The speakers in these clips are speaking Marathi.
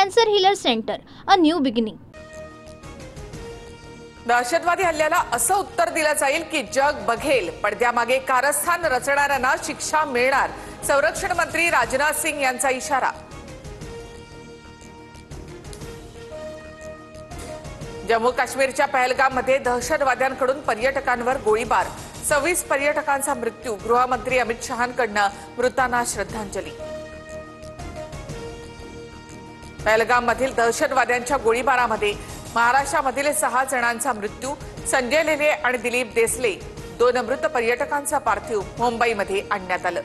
Cancer healer centre, a new beginning. दहशतवादी हल्ल्याला असं उत्तर दिलं जाईल की जग बघेल, पडद्यामागे कारस्थान रचणाऱ्यांना शिक्षा मिळणार. संरक्षण मंत्री राजनाथ सिंग यांचा इशारा. जम्मू काश्मीरच्या पहलगाममध्ये दहशतवाद्यांकडून पर्यटकांवर गोळीबार, 26 पर्यटकांचा मृत्यू. गृहमंत्री अमित शहांकडून मृतांना श्रद्धांजली. पहलगाममधील दहशतवाद्यांच्या गोळीबारामध्ये महाराष्ट्रामधील 6 जणांचा मृत्यू. संजय लेले आणि दिलीप देसले 2 मृत पर्यटकांचा पार्थिव मुंबईमध्ये आणण्यात आलं.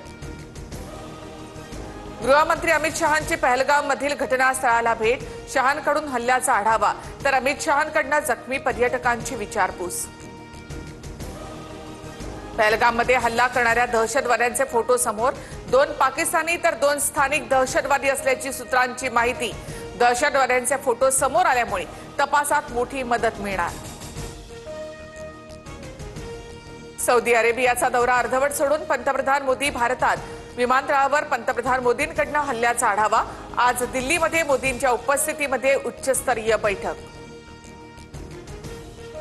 गृहमंत्री अमित शहांची पहलगाममधील घटनास्थळाला भेट, शहांकडून हल्ल्याचा आढावा तर अमित शहांकडून जखमी पर्यटकांची विचारपूस. पहलगाममध्ये हल्ला करणाऱ्या दहशतवाद्यांचे फोटो समोर, 2 पाकिस्तानी तर 2 स्थानिक दहशतवादी असल्याची सूत्रांची माहिती. दहशतवाद्यांचे फोटो समोर आल्यामुळे तपासात मोठी मदत मिळणार. सौदी अरेबियाचा दौरा अर्धवट सोडून पंतप्रधान मोदी भारतात. विमानतळावर पंतप्रधान मोदींकडून हल्ल्याचा आढावा. आज दिल्लीमध्ये मोदींच्या उपस्थितीमध्ये उच्चस्तरीय बैठक.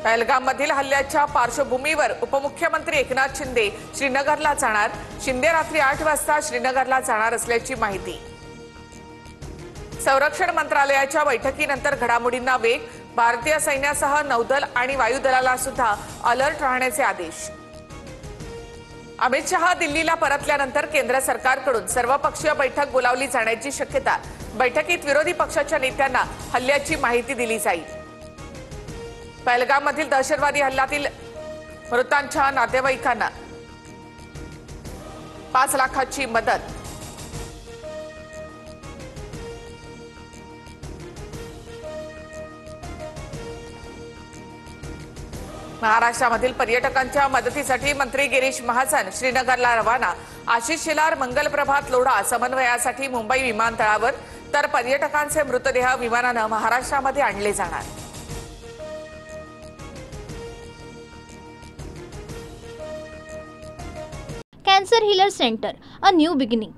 पहलगाममधील हल्ल्याच्या पार्श्वभूमीवर उपमुख्यमंत्री एकनाथ शिंदे श्रीनगरला जाणार. शिंदे रात्री 8 वाजता श्रीनगरला जाणार असल्याची माहिती. संरक्षण मंत्रालयाच्या बैठकीनंतर घडामोडींना वेग. भारतीय सैन्यासह नौदल आणि वायुदलाला सुद्धा अलर्ट राहण्याचे आदेश. अमित शहा दिल्लीला परतल्यानंतर केंद्र सरकारकडून सर्वपक्षीय बैठक बोलावली जाण्याची शक्यता. बैठकीत विरोधी पक्षाच्या नेत्यांना हल्ल्याची माहिती दिली जाईल. पहलगाममधील दहशतवादी हल्ल्यातील मृतांच्या नातेवाईकांना 5 लाखाची मदत. महाराष्ट्रामधील पर्यटकांच्या मदतीसाठी मंत्री गिरीश महाजन श्रीनगरला रवाना. आशिष शेलार, मंगल प्रभात लोढा समन्वयासाठी मुंबई विमानतळावर, तर पर्यटकांचे मृतदेह विमानानं महाराष्ट्रामध्ये आणले जाणार. Cancer healer centre, a new beginning.